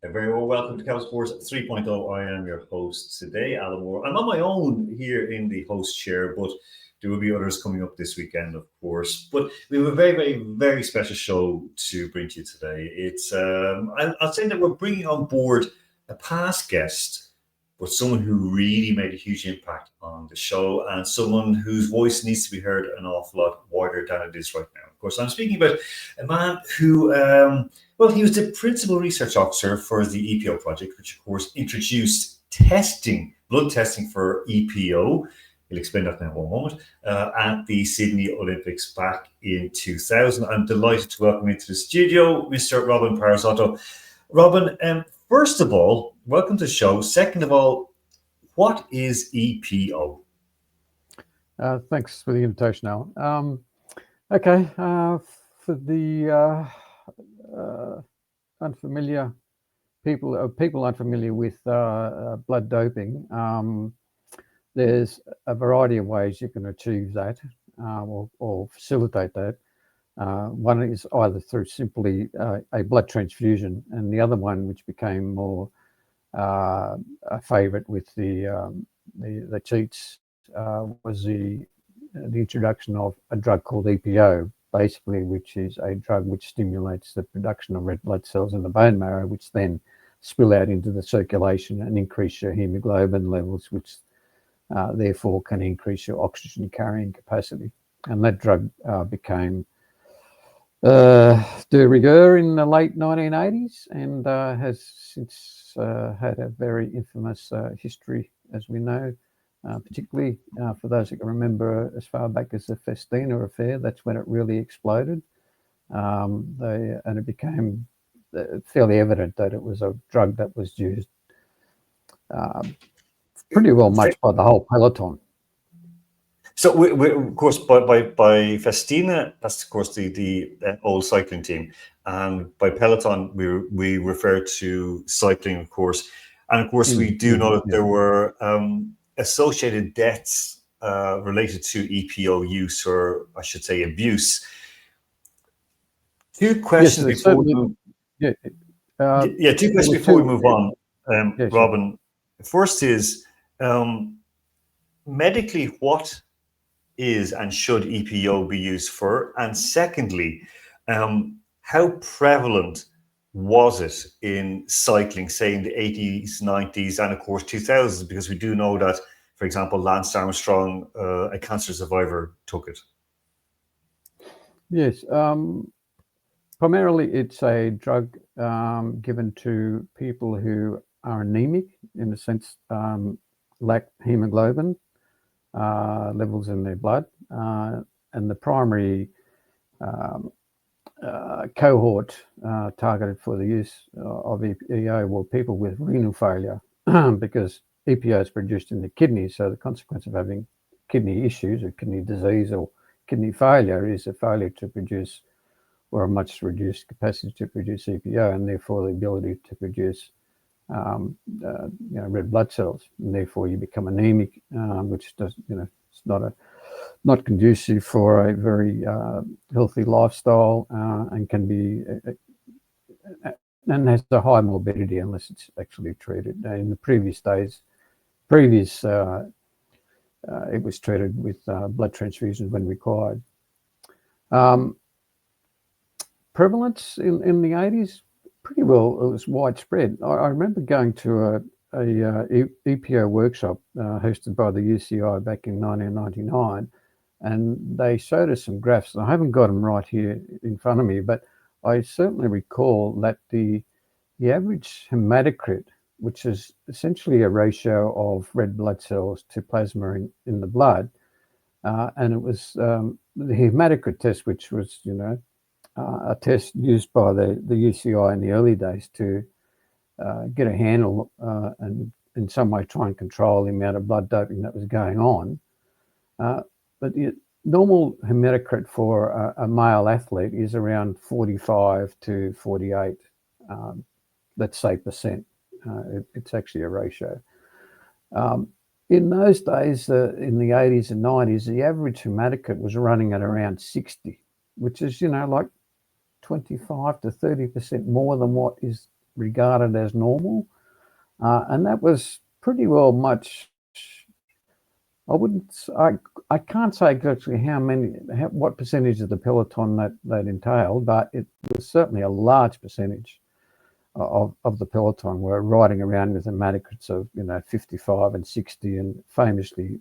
A very well welcome to Cow Sports 3.0. I am your host today, Alan Moore. I'm on my own here in the host chair, but there will be others coming up this weekend, of course. But we have a very, very, very special show to bring to you today. It's I'll say that we're bringing on board a past guest, but someone who really made a huge impact on the show and someone whose voice needs to be heard an awful lot wider than it is right now. Of course, I'm speaking about a man who, he was the principal research officer for the EPO project, which, of course, introduced blood testing for EPO. He'll explain that in one moment. At the Sydney Olympics back in 2000. I'm delighted to welcome into the studio Mr. Robin Parisotto. Robin, first of all, welcome to the show. Second of all, what is EPO? Thanks for the invitation, Alan. Okay, for the unfamiliar people unfamiliar with blood doping, there's a variety of ways you can achieve that or facilitate that. One is either through simply a blood transfusion, and the other one, which became more a favourite with the cheats, was the introduction of a drug called EPO, basically, which is a drug which stimulates the production of red blood cells in the bone marrow, which then spill out into the circulation and increase your hemoglobin levels, which therefore can increase your oxygen carrying capacity. And that drug became de rigueur in the late 1980s and has since had a very infamous history, as we know, particularly for those that can remember as far back as the Festina affair. That's when it really exploded. And it became fairly evident that it was a drug that was used pretty well much by the whole peloton. So, we of course, by Festina, that's of course the old cycling team, and by peloton we refer to cycling, of course, and of course we do know that there were associated deaths related to EPO use, or I should say abuse. Two questions before we move. Two questions before we move on, Robin. Sure. First is medically, what is and should EPO be used for? And secondly, how prevalent was it in cycling, say in the 80s, 90s, and of course 2000s? Because we do know that, for example, Lance Armstrong, a cancer survivor, took it. Yes. Primarily, it's a drug given to people who are anemic, in the sense lack hemoglobin levels in their blood, and the primary cohort targeted for the use of EPO were people with renal failure, because EPO is produced in the kidneys. So the consequence of having kidney issues or kidney disease or kidney failure is a failure to produce, or a much reduced capacity to produce EPO, and therefore the ability to produce red blood cells, and therefore you become anemic, which does, it's not conducive for a very healthy lifestyle, and can be and has a high morbidity unless it's actually treated. In the previous days, it was treated with blood transfusions when required. Prevalence in the 80s, pretty well, it was widespread. I remember going to a EPO workshop hosted by the U.S.U.R.A back in 1999, and they showed us some graphs. I haven't got them right here in front of me, but I certainly recall that the average hematocrit, which is essentially a ratio of red blood cells to plasma in the blood, and it was the hematocrit test, which was, a test used by the U.S.U.R.A in the early days to get a handle and in some way try and control the amount of blood doping that was going on. But the normal hematocrit for a male athlete is around 45 to 48, let's say, percent. It's actually a ratio. In those days, in the 80s and 90s, the average hematocrit was running at around 60, which is, like 25 to 30% more than what is regarded as normal. And that was pretty well much, I can't say exactly what percentage of the peloton that entailed, but it was certainly a large percentage of the peloton were riding around with hematocrits of 55 and 60, and famously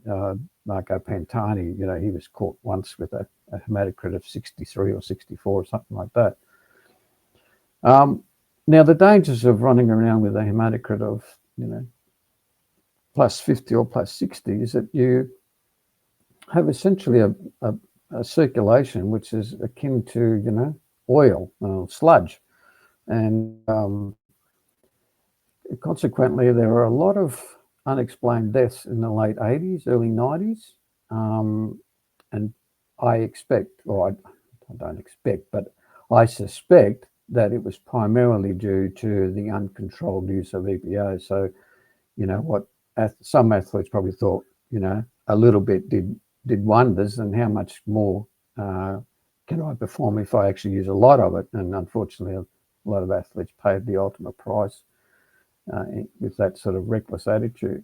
Marco Pantani, he was caught once with a hematocrit of 63 or 64 or something like that. Now the dangers of running around with a hematocrit of plus 50 or plus 60 is that you have essentially a circulation which is akin to oil, sludge. And consequently, there were a lot of unexplained deaths in the late 80s, early 90s. And I expect, or I don't expect, but I suspect that it was primarily due to the uncontrolled use of EPO. So, what some athletes probably thought, a little bit did wonders, and how much more can I perform if I actually use a lot of it? And unfortunately, a lot of athletes paid the ultimate price with that sort of reckless attitude.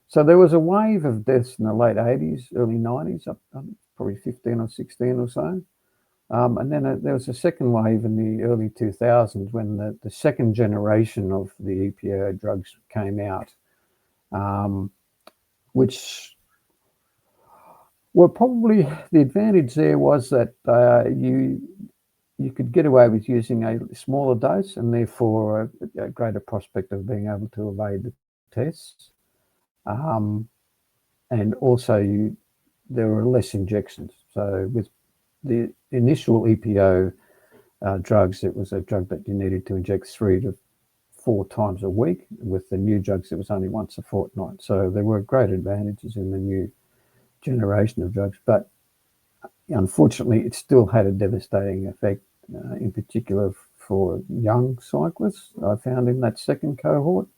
So there was a wave of deaths in the late 80s, early 90s, up probably 15 or 16 or so. And then there was a second wave in the early 2000s when the second generation of the EPO drugs came out, which were probably, the advantage there was that you could get away with using a smaller dose and therefore a greater prospect of being able to evade the tests. And also there were less injections. So with the initial EPO drugs, it was a drug that you needed to inject 3 to 4 times a week. With the new drugs, it was only once a fortnight. So there were great advantages in the new generation of drugs, but unfortunately, it still had a devastating effect, in particular for young cyclists. I found in that second cohort,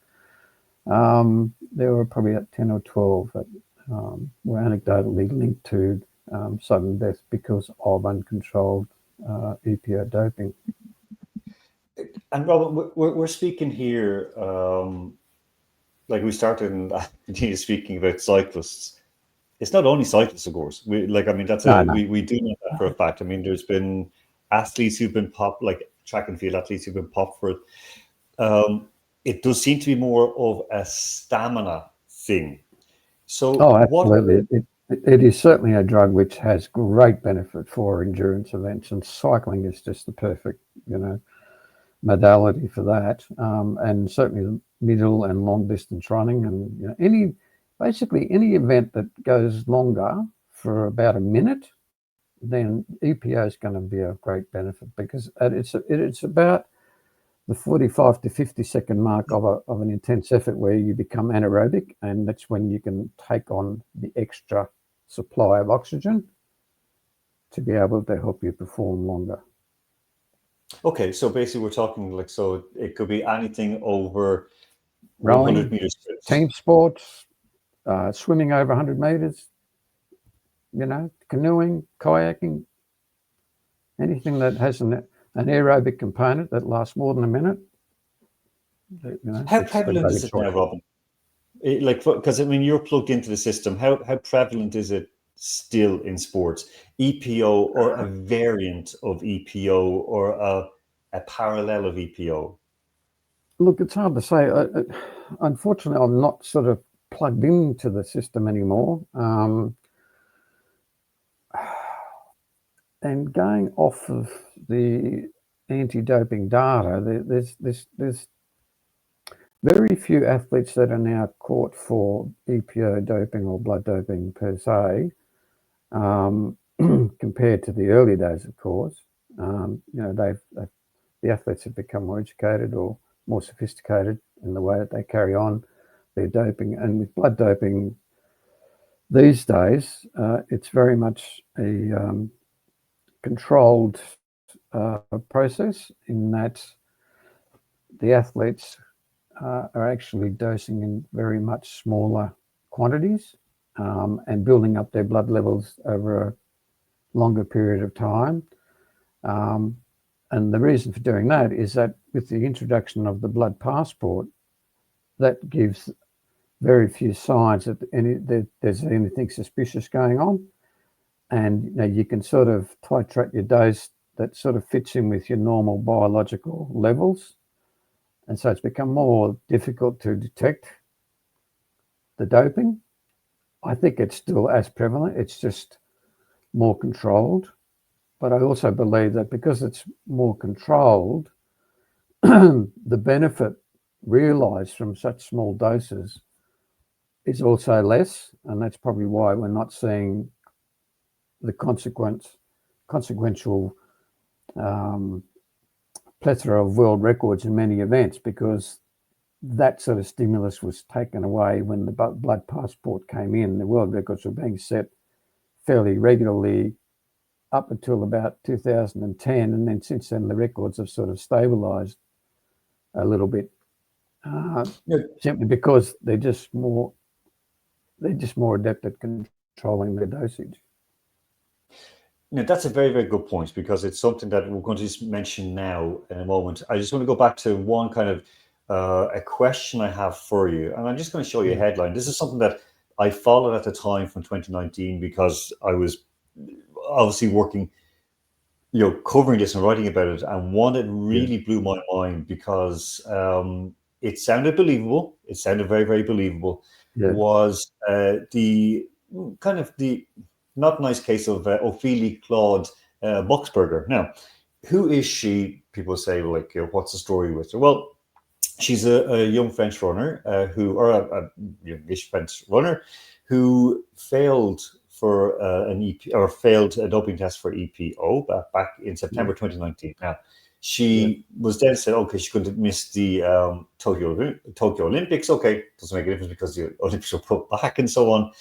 there were probably 10 or 12 that were anecdotally linked to sudden death because of uncontrolled EPO doping. And Robin, we're speaking here, like we started in speaking about cyclists. It's not only cyclists, of course. We do know that for a fact. I mean, there's been athletes who've been popped, like track and field athletes who've been popped for it. It does seem to be more of a stamina thing. So, absolutely. It is certainly a drug which has great benefit for endurance events, and cycling is just the perfect, modality for that. And certainly middle and long distance running, and basically any event that goes longer for about a minute, then EPO is going to be a great benefit, because it's about the 45 to 50 second mark of an intense effort where you become anaerobic, and that's when you can take on the extra supply of oxygen to be able to help you perform longer. Okay, so basically we're talking so it could be anything over Rowing, 100 meters. team sports, swimming over 100 meters, canoeing, kayaking, anything that has an aerobic component that lasts more than a minute. How prevalent is it now, Robin? Because you're plugged into the system. How prevalent is it still in sports? EPO or a variant of EPO or a parallel of EPO? Look, it's hard to say. Unfortunately, I'm not sort of plugged into the system anymore. And going off of the anti-doping data, there's very few athletes that are now caught for EPO doping or blood doping per se, compared to the early days, of course. The athletes have become more educated or more sophisticated in the way that they carry on their doping. And with blood doping these days, it's very much a controlled process, in that the athletes are actually dosing in very much smaller quantities and building up their blood levels over a longer period of time. And the reason for doing that is that with the introduction of the blood passport, that gives very few signs that there's anything suspicious going on, and you can sort of titrate your dose that sort of fits in with your normal biological levels, and so it's become more difficult to detect the doping. I think it's still as prevalent. It's just more controlled. But I also believe that because it's more controlled, the benefit realized from such small doses is also less. And that's probably why we're not seeing the consequential plethora of world records in many events, because that sort of stimulus was taken away when the blood passport came in. The world records were being set fairly regularly up until about 2010, and then since then the records have sort of stabilized a little bit, simply because they're just more adept at controlling their dosage. That's a very, very good point, because it's something that we're going to just mention now in a moment. I just want to go back to one kind of a question I have for you, and I'm just going to show you a headline. This is something that I followed at the time from 2019, because I was obviously working, covering this and writing about it. And one that really blew my mind, because it sounded believable. It sounded very, very believable. Was the kind of the not nice case of Ophélie Claude Boxberger. Now, who is she? People say, like, what's the story with her? Well, she's a young French runner or a youngish French runner who failed for an EP, or failed a doping test for EPO back in September 2019. Now, she was then said, okay, she couldn't miss the Tokyo Olympics. Okay, doesn't make a difference because the Olympics were put back and so on.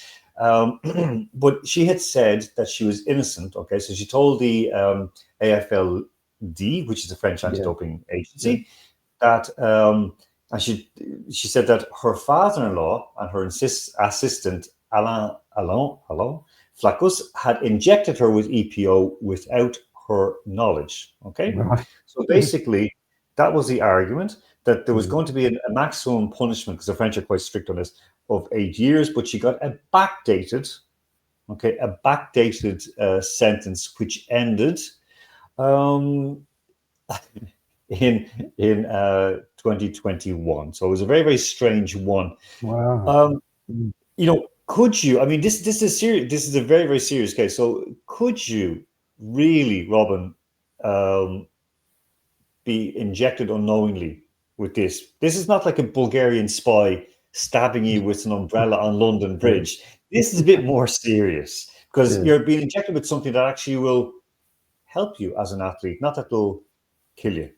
But she had said that she was innocent. Okay, so she told the AFLD, which is the French anti-doping agency, that and she said that her father-in-law and her assistant Alain Flacus had injected her with EPO without her knowledge. Okay, so basically that was the argument, that there was going to be a maximum punishment, because the French are quite strict on this, of 8 years, but she got a backdated sentence which ended in 2021. So it was a very, very strange one. Wow. Could you? I mean, this is serious. This is a very, very serious case. So could you really, Robin, be injected unknowingly with this? This is not like a Bulgarian spy stabbing you with an umbrella on London Bridge. This is a bit more serious, because you're being injected with something that actually will help you as an athlete, not that will kill you.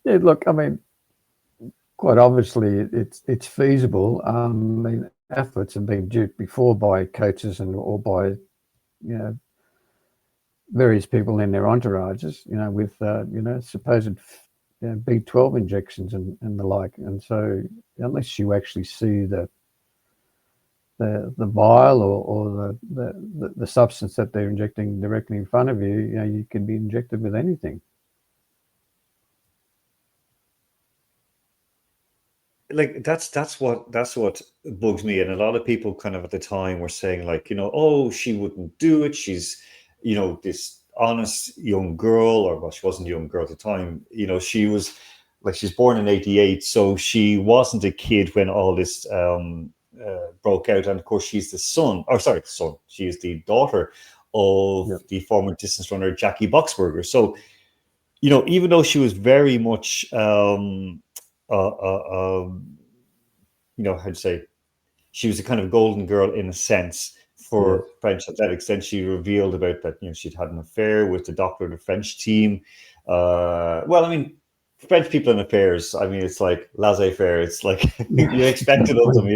Yeah, look, I mean, quite obviously it's feasible. I mean, athletes have been duped before by coaches or by various people in their entourages, with supposed B12 injections and the like. And so unless you actually see the vial or the substance that they're injecting directly in front of you, you can be injected with anything. Like that's what bugs me. And a lot of people kind of at the time were saying, like, oh, she wouldn't do it. She's, this honest young girl, or well, she wasn't a young girl at the time. She was like, she's born in 88, so she wasn't a kid when all this broke out. And of course, she's the son. She is the daughter of the former distance runner Jackie Boxberger. So, even though she was very much how to say, she was a kind of golden girl in a sense for French athletics. Then she revealed about that, she'd had an affair with the doctor of the French team. Well, I mean, French people in affairs, I mean, it's like laissez-faire. It's like you expect it of them,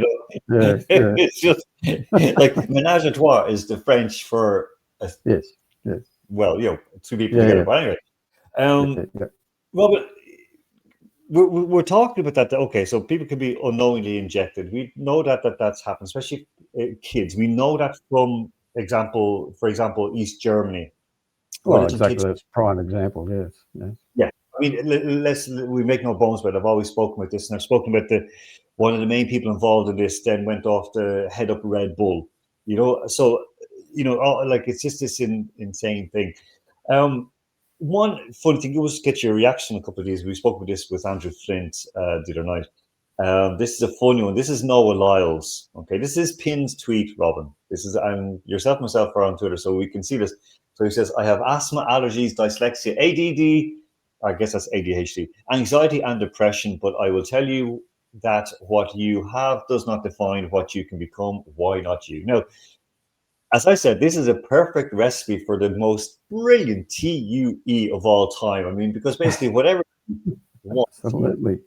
It's just like menage a trois is the French for well, two people together. But anyway, Robert, we're talking about that. Okay, so people can be unknowingly injected. We know that that's happened, especially kids. We know that from for example, East Germany. Well, exactly. That's a prime example. Yes. Yeah. I mean, we make no bones about it. I've always spoken about this, and I've spoken about one of the main people involved in this. Then went off to head up Red Bull. So like it's just this insane thing. One funny thing, it was get your reaction a couple of days. We spoke about this with Andrew Flint the other night. This is a funny one. This is Noah Lyles. Okay, this is Pin's tweet, Robin. This is yourself and myself are on Twitter, so we can see this. So he says, "I have asthma, allergies, dyslexia, ADD. I guess that's ADHD, anxiety, and depression. But I will tell you that what you have does not define what you can become. Why not you?" Now, as I said, this is a perfect recipe for the most brilliant TUE of all time. I mean, because basically whatever you want Absolutely.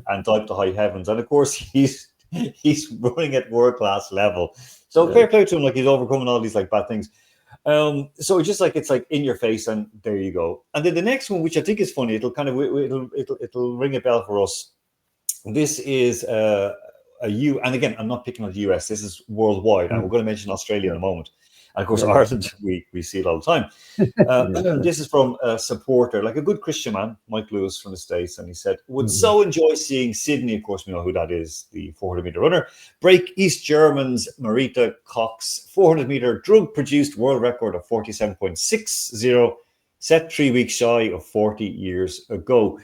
and type to high heavens, and of course he's running at world class level. So Yeah. fair play to him, like he's overcoming all these like bad things. So it's just like it's like in your face, and there you go. And then the next one, which I think is funny, it'll ring a bell for us. This is and again, I'm not picking on the US. This is worldwide, and we're going to mention Australia in a moment. And of course, Yeah. Ireland, we see it all the time. This is from a supporter, like a good Christian man, Mike Lewis from the States, and he said, "Would so enjoy seeing Sydney." Of course, we know who that is, the 400-meter runner. Break East German's Marita Cox 400-meter drug-produced world record of 47.60, set 3 weeks shy of 40 years ago.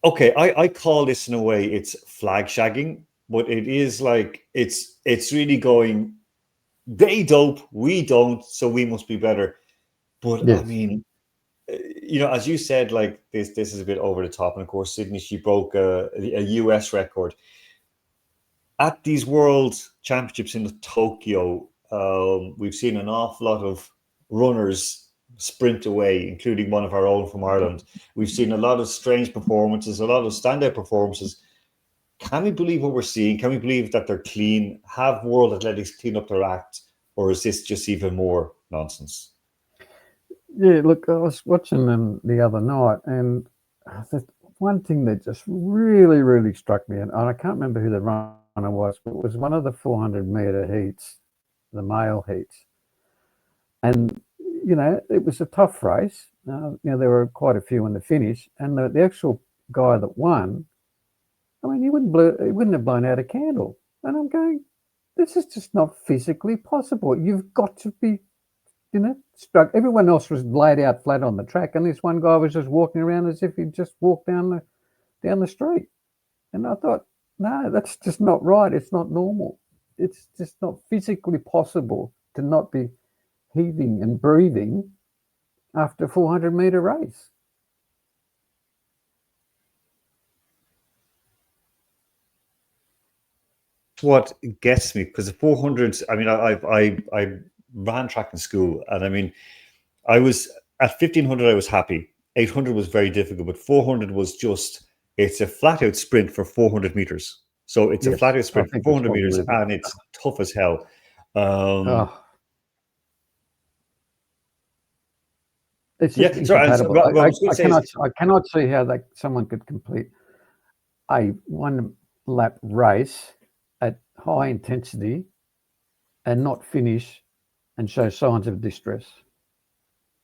Okay, I call this in a way it's flag shagging, but it is like it's really going. They dope, we don't, so we must be better. But I Yes. mean, as you said, like this is a bit over the top. And of course, Sydney, she broke a US record at these World Championships in Tokyo. We've seen an awful lot of runners sprint away, including one of our own from Ireland. We've seen a lot of strange performances, a lot of standout performances. Can we believe what we're seeing? Can we believe that they're clean? Have World Athletics clean up their act? Or is this just even more nonsense? Yeah, look, I was watching them the other night, and the one thing that just really, really struck me, and I can't remember who the runner was, but it was one of the 400-meter heats, the male heats. And, it was a tough race. There were quite a few in the finish, and the actual guy that won, I mean, he wouldn't have blown out a candle. And I'm going, this is just not physically possible. You've got to be, struck. Everyone else was laid out flat on the track, and this one guy was just walking around as if he'd just walked down the street. And I thought, no, that's just not right. It's not normal. It's just not physically possible to not be heaving and breathing after a 400-meter race. What gets me, because the 400, I mean, I ran track in school, and I mean, I was at 1500, I was happy. 800 was very difficult, but 400 was it's a flat out sprint for 400 meters. So it's a flat out sprint for 400 meters, and it's tough as hell. It's just incompatible. I cannot see how someone could complete a one-lap race at high intensity and not finish and show signs of distress.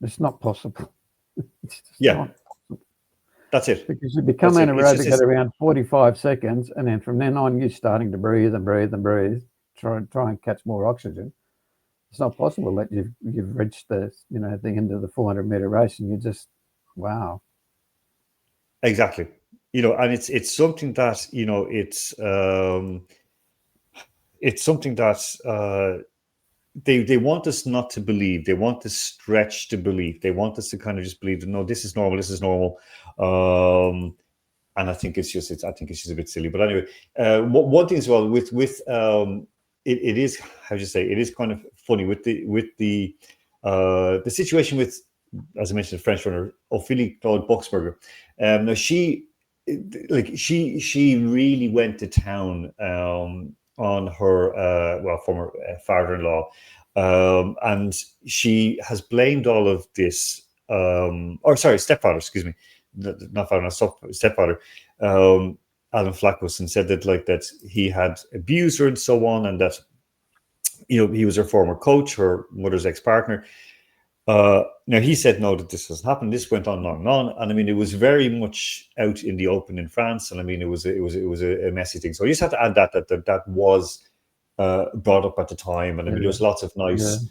It's not possible. It's just not possible. That's it. Because you become anaerobic at around 45 seconds, and then from then on, you're starting to breathe and breathe and breathe, try and catch more oxygen. It's not possible that you've reached the end of the 400-meter race, and you just, wow. Exactly. And it's something that it's something that they want us not to believe. They want to stretch to believe. They want us to kind of just believe that no, this is normal. This is normal. And I think it's just a bit silly. But anyway, one thing as well with it is, how do you say, it is kind of funny with the situation with, as I mentioned, the French runner Ophélie Claude Boxberger. Now she really went to town on her former father-in-law, and she has blamed all of this, stepfather, excuse me, not father-in-law, stepfather, Alan Flackos, and said that he had abused her and so on, and that he was her former coach, her mother's ex-partner. Now he said no, that this has happened. This went on long and on, and I mean it was very much out in the open in France, and I mean it was a messy thing. So I just have to add that was brought up at the time, and I mean there was lots of nice,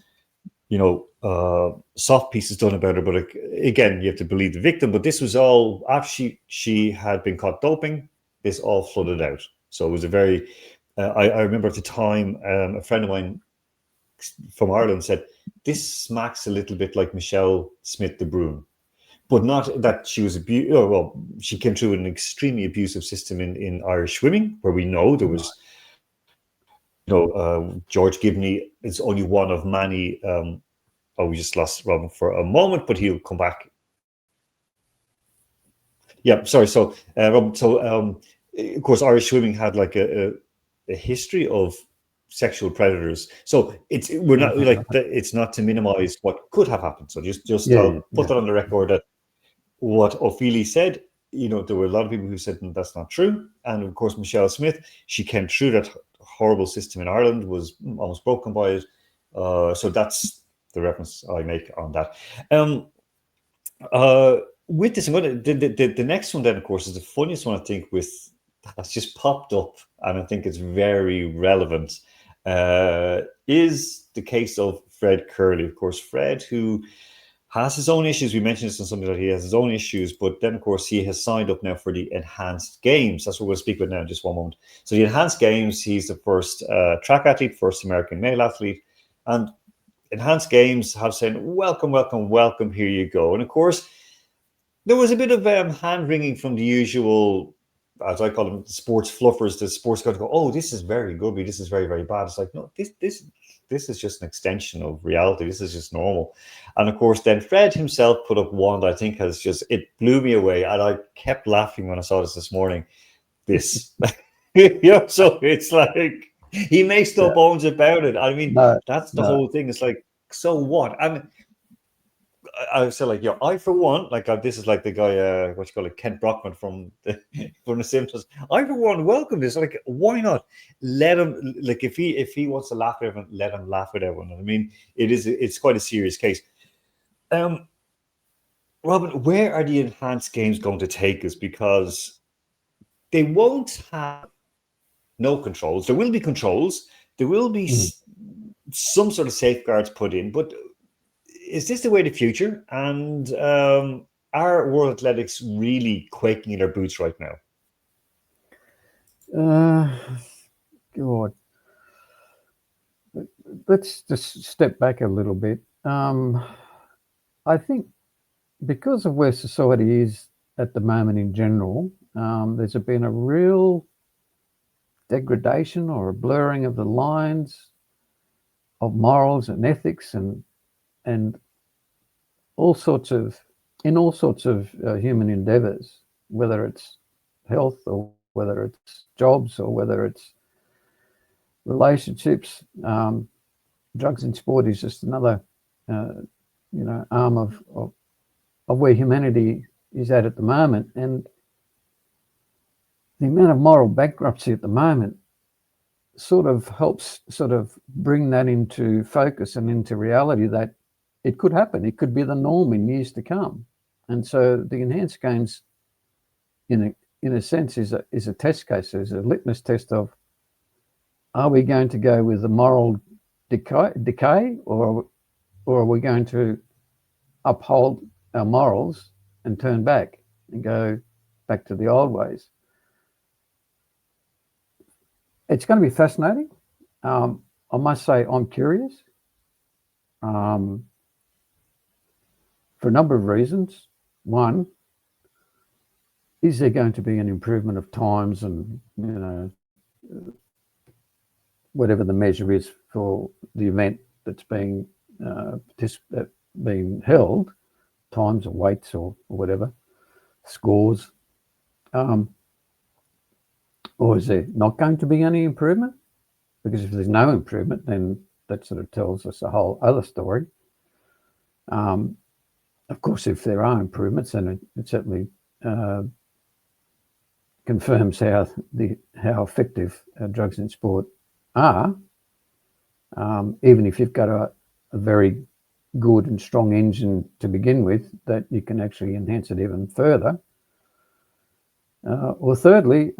soft pieces done about it. But again, you have to believe the victim. But this was all after she had been caught doping. This all flooded out. So it was a very. I remember at the time, a friend of mine from Ireland said, this smacks a little bit like Michelle Smith de Bruin, but not that she was well, she came through an extremely abusive system in Irish swimming, where we know there was, George Gibney is only one of many. We just lost Robin for a moment, but he'll come back. Yeah, sorry. So, Robin, of course, Irish swimming had like a history of sexual predators. So we're not like it's not to minimize what could have happened. So just put that on the record that what Ophelia said, there were a lot of people who said that's not true. And of course, Michelle Smith, she came through that horrible system in Ireland, was almost broken by it. So that's the reference I make on that. With this, the next one then, of course, is the funniest one, I think, that's just popped up, and I think it's very relevant, is the case of Fred Curley. Of course, Fred, who has his own issues. We mentioned this on something that he has his own issues, but then, of course, he has signed up now for the Enhanced Games. That's what we'll speak about now in just one moment. So the Enhanced Games, he's the first track athlete, first American male athlete, and Enhanced Games have said, welcome, welcome, welcome, here you go. And of course, there was a bit of hand-wringing from the usual, as I call them, sports fluffers. The sports guys go, oh, this is very good, this is very, very bad. It's like, no, this is just an extension of reality. This is just normal. And of course, then Fred himself put up one that I think it blew me away. And I kept laughing when I saw this morning. So it's like, he makes no bones about it. I mean, that's the whole thing. It's like, so what? I mean, I was like, I for one, like this is like the guy, what you call it, Kent Brockman from the Simpsons. I for one welcome this. Like, why not let him? Like, if he wants to laugh at everyone, let him laugh at everyone. I mean, it's quite a serious case. Robin, where are the Enhanced Games going to take us? Because they won't have no controls. There will be controls. There will be some sort of safeguards put in, but is this the way of the future? And are World Athletics really quaking in their boots right now? God. Let's just step back a little bit. I think because of where society is at the moment in general, there's been a real degradation or a blurring of the lines of morals and ethics and all sorts of human endeavors, whether it's health or whether it's jobs or whether it's relationships. Drugs in sport is just another arm of where humanity is at the moment. And the amount of moral bankruptcy at the moment sort of helps bring that into focus and into reality, that it could happen. It could be the norm in years to come. And so the Enhanced Games, in a sense, is a test case, is a litmus test of, are we going to go with the moral decay or are we going to uphold our morals and turn back and go back to the old ways? It's going to be fascinating. I must say I'm curious for a number of reasons. One, is there going to be an improvement of times and, whatever the measure is for the event that's being held, times or weights or whatever, scores, or is there not going to be any improvement? Because if there's no improvement, then that sort of tells us a whole other story. Of course, if there are improvements, then it certainly confirms how effective drugs in sport are, even if you've got a very good and strong engine to begin with, that you can actually enhance it even further. Or thirdly,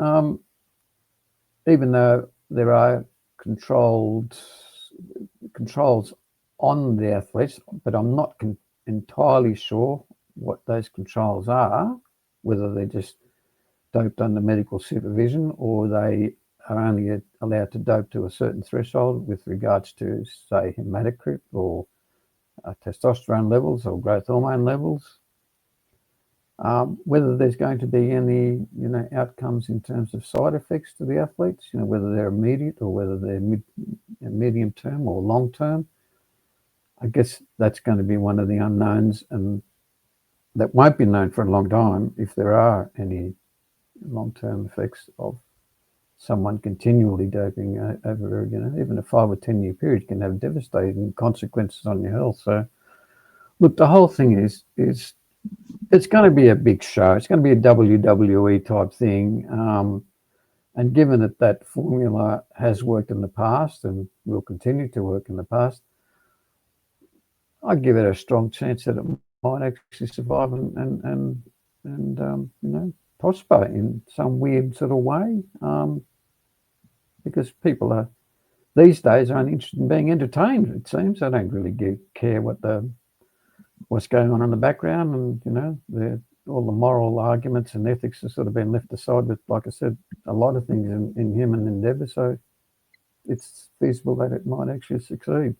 even though there are controls on the athletes, but I'm not entirely sure what those controls are, whether they're just doped under medical supervision or they are only allowed to dope to a certain threshold with regards to, say, hematocrit or testosterone levels or growth hormone levels. Whether there's going to be any, outcomes in terms of side effects to the athletes, whether they're immediate or whether they're medium term or long term. I guess that's going to be one of the unknowns, and that won't be known for a long time if there are any long-term effects of someone continually doping over, even a 5 or 10 year period can have devastating consequences on your health. So, look, the whole thing is it's going to be a big show. It's going to be a WWE type thing. And given that formula has worked in the past and will continue to work in the past, I give it a strong chance that it might actually survive and prosper in some weird sort of way. Because people are these days are only interested in being entertained. It seems they don't really care what's going on in the background, and all the moral arguments and ethics have sort of been left aside with, like I said, a lot of things in human endeavour. So it's feasible that it might actually succeed.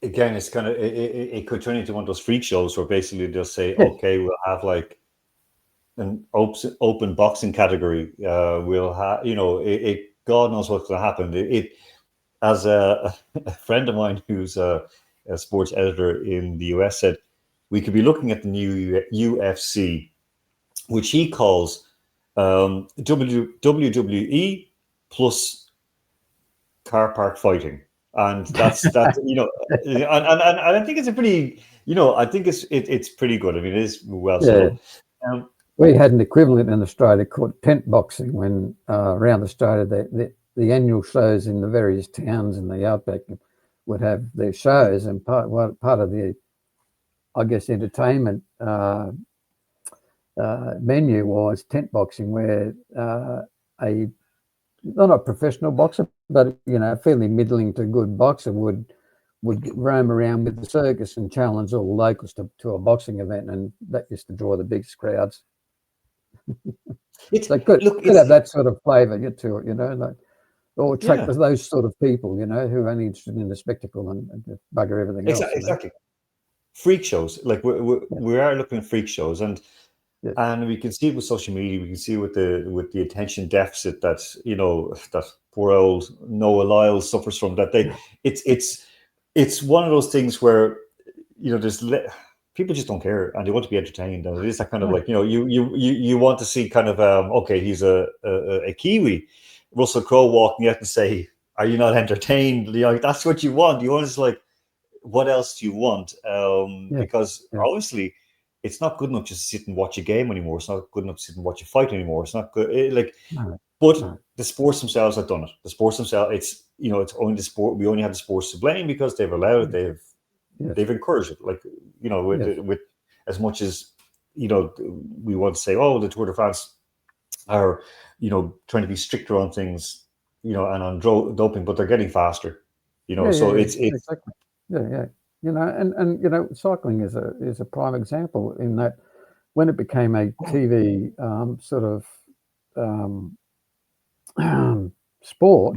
Again, it's kind of it could turn into one of those freak shows where basically they'll say, Yeah. okay, we'll have like an open boxing category. We'll have, God knows what's going to happen. As a friend of mine who's a sports editor in the US said, we could be looking at the new UFC, which he calls WWE plus car park fighting. And that's and I think it's a pretty, I think it's pretty good. I mean, it is well set Yeah. up. We had an equivalent in Australia called tent boxing when around Australia the annual shows in the various towns in the outback would have their shows, and part of the, I guess, entertainment menu was tent boxing, where not a professional boxer, but a fairly middling to good boxer would roam around with the circus and challenge all the locals to a boxing event, and that used to draw the biggest crowds. So could have that sort of flavour to it, or attract those sort of people, who are only interested in the spectacle and bugger everything else. Exactly. Freak shows, like we are looking at freak shows, and we can see it with social media. We can see with the attention deficit that that poor old Noah Lyles suffers from. That it's one of those things where there's people just don't care and they want to be entertained, and it is that kind of like you want to see kind of okay, he's a Kiwi, Russell Crowe walking out and say, "Are you not entertained?" That's what you want. You want to like, what else do you want? Because obviously it's not good enough just to sit and watch a game anymore. It's not good enough to sit and watch a fight anymore. It's not good. The sports themselves have done it. The sports themselves, it's only the sport. We only have the sports to blame because they've allowed it. They've encouraged it. Like, with as much as, we want to say, oh, the Tour de France are, trying to be stricter on things, and on doping, but they're getting faster, so it's exactly. And cycling is a prime example in that when it became a TV sort of sport,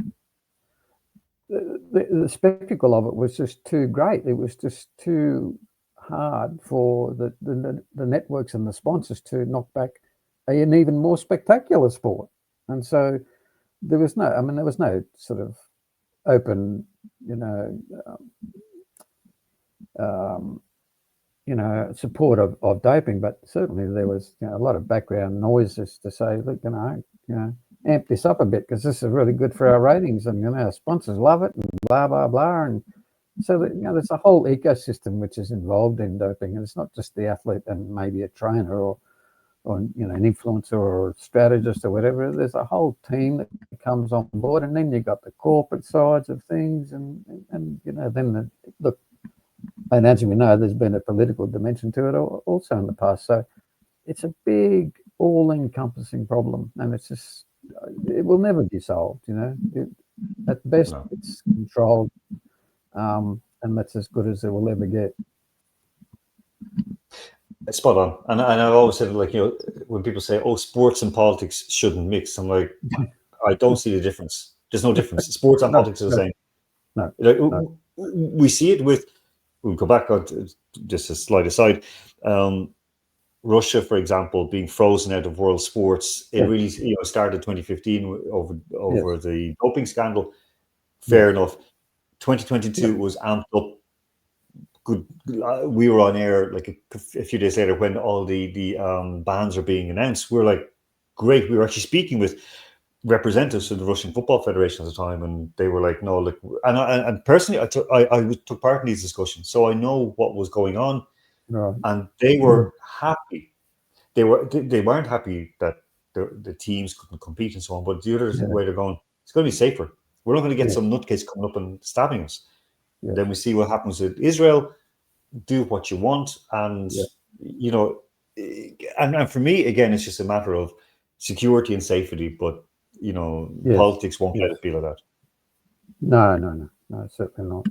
the spectacle of it was just too great. It was just too hard for the networks and the sponsors to knock back an even more spectacular sport. And so there was no sort of open, support of doping, but certainly there was a lot of background noises to say, look, amp this up a bit because this is really good for our ratings, and our sponsors love it, and blah blah blah. And so there's a whole ecosystem which is involved in doping, and it's not just the athlete and maybe a trainer or an influencer or a strategist or whatever. There's a whole team that comes on board, and then you got the corporate sides of things, and then look, And as we know, there's been a political dimension to it also in the past. So it's a big, all-encompassing problem, and it will never be solved. At best, No. it's controlled, and that's as good as it will ever get. It's spot on. And I've always said, like, when people say, "Oh, sports and politics shouldn't mix," I'm like, I don't see the difference. There's no difference. Sports and No, politics are the no, same. no, Like, no. we see it with. We'll go back on just a slight aside. Russia, for example, being frozen out of world sports, it Yes, really started 2015 yes, over the doping scandal. yes. Fair enough. 2022 Yep. was amped up. Good. We were on air like a few days later when all the bans are being announced. We're like, great. We were actually speaking with representatives of the Russian Football Federation at the time, and they were like, no, look, and personally, I took part in these discussions, so I know what was going on, Right. and they were happy. They weren't happy that the teams couldn't compete and so on, but the other Yeah. way they're going, it's going to be safer. We're not going to get Yes. some nutcase coming up and stabbing us. Yes. Then we see what happens with Israel. Do what you want, and Yeah. and for me, again, it's just a matter of security and safety. But Yes. politics won't let Yes. it be like that. No, certainly not.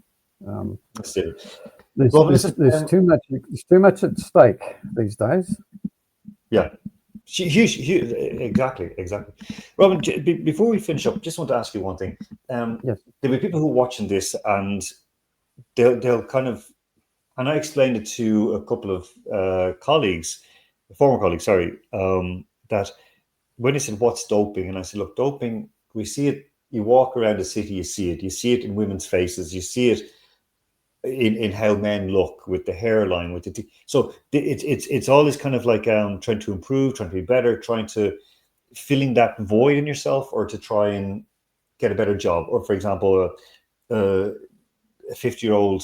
That's it. There's, Well, there's, listen, there's too much. There's too much at stake these days. yeah, huge, exactly. Robin, before we finish up, just want to ask you one thing. Yes. There'll be people who are watching this, and they'll kind of, and I explained it to a couple of former colleagues, sorry, that when they said, "What's doping?" and I said, "Look, doping, we see it. You walk around the city, you see it. You see it in women's faces. You see it in how men look with the hairline, with so it's always kind of like trying to improve, trying to be better, trying to filling that void in yourself, or to try and get a better job. Or, for example, a 50-year-old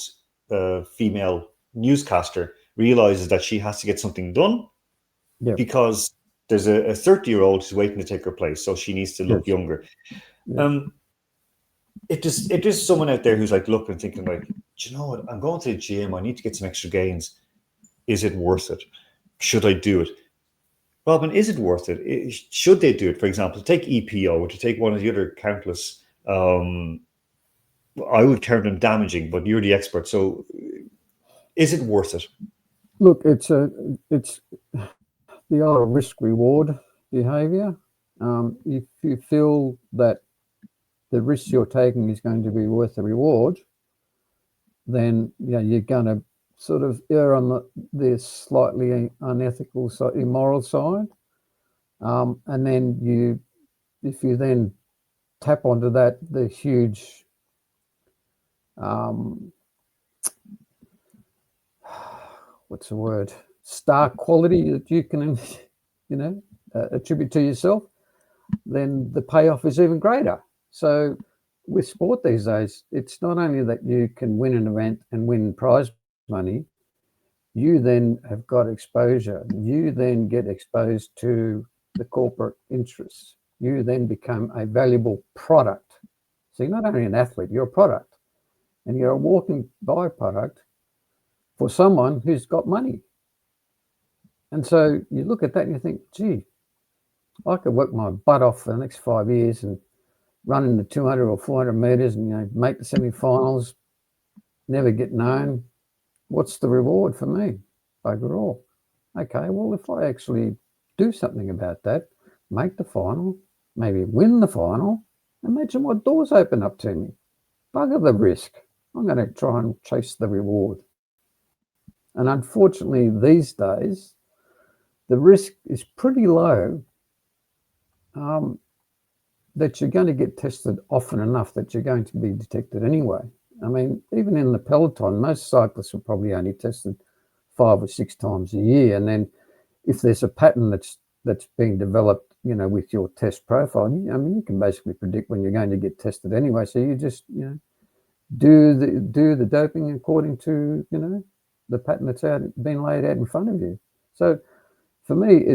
female newscaster realizes that she has to get something done Yeah. because there's a 30-year-old who's waiting to take her place, so she needs to look Yes. younger. Yeah. It just someone out there who's like looking, thinking like, do you know what? I'm going to the gym. I need to get some extra gains. Is it worth it? Should I do it? Robin, is it worth it? Should they do it? For example, take EPO, to take one of the other countless. I would term them damaging, but you're the expert. So, is it worth it? Look, it's the old risk reward behaviour. If you feel that the risk you're taking is going to be worth the reward, then you're going to sort of err on the slightly unethical, slightly immoral side. And then if you then tap onto that, the huge what's the word, star quality that you can attribute to yourself, then the payoff is even greater. So with sport these days, it's not only that you can win an event and win prize money, you then have got exposure. You then get exposed to the corporate interests. You then become a valuable product. So you're not only an athlete, you're a product. And you're a walking byproduct for someone who's got money. And so you look at that and you think, gee, I could work my butt off for the next 5 years and run in the 200 or 400 meters and make the semi-finals, never get known. What's the reward for me? Bugger all. Okay, well, if I actually do something about that, make the final, maybe win the final, imagine what doors open up to me. Bugger the risk. I'm going to try and chase the reward. And unfortunately, these days, the risk is pretty low that you're going to get tested often enough that you're going to be detected anyway. I mean, even in the peloton, most cyclists are probably only tested 5 or 6 times a year. And then if there's a pattern that's being developed, with your test profile, I mean, you can basically predict when you're going to get tested anyway. So you just, do the doping according to, the pattern that's been laid out in front of you. So for me,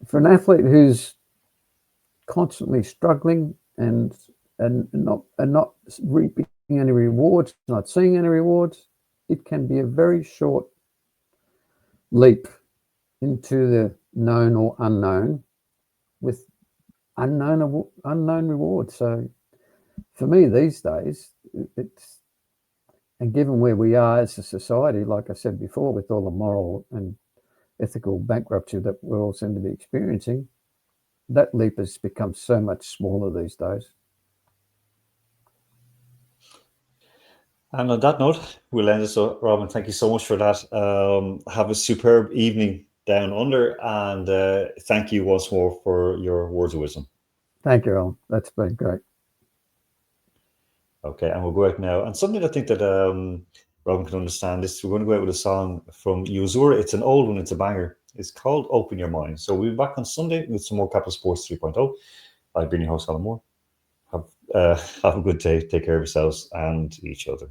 for an athlete who's constantly struggling and not reaping any rewards, not seeing any rewards, it can be a very short leap into the known or unknown with unknown rewards. So for me these days, it's, and given where we are as a society, like I said before, with all the moral and ethical bankruptcy that we all seem to be experiencing, that leap has become so much smaller these days. And on that note, we'll end this up. Robin, thank you so much for that. Have a superb evening down under, and thank you once more for your words of wisdom. Thank you, Alan. That's been great. Okay, and we'll go out now. And something I think that Robin can understand is we're going to go out with a song from U.S.U.R.A. It's an old one, it's a banger. It's called Open Your Mind. So we'll be back on Sunday with some more Capital Sports 3.0. I've been your host, Alan Moore. Have a good day. Take care of yourselves and each other.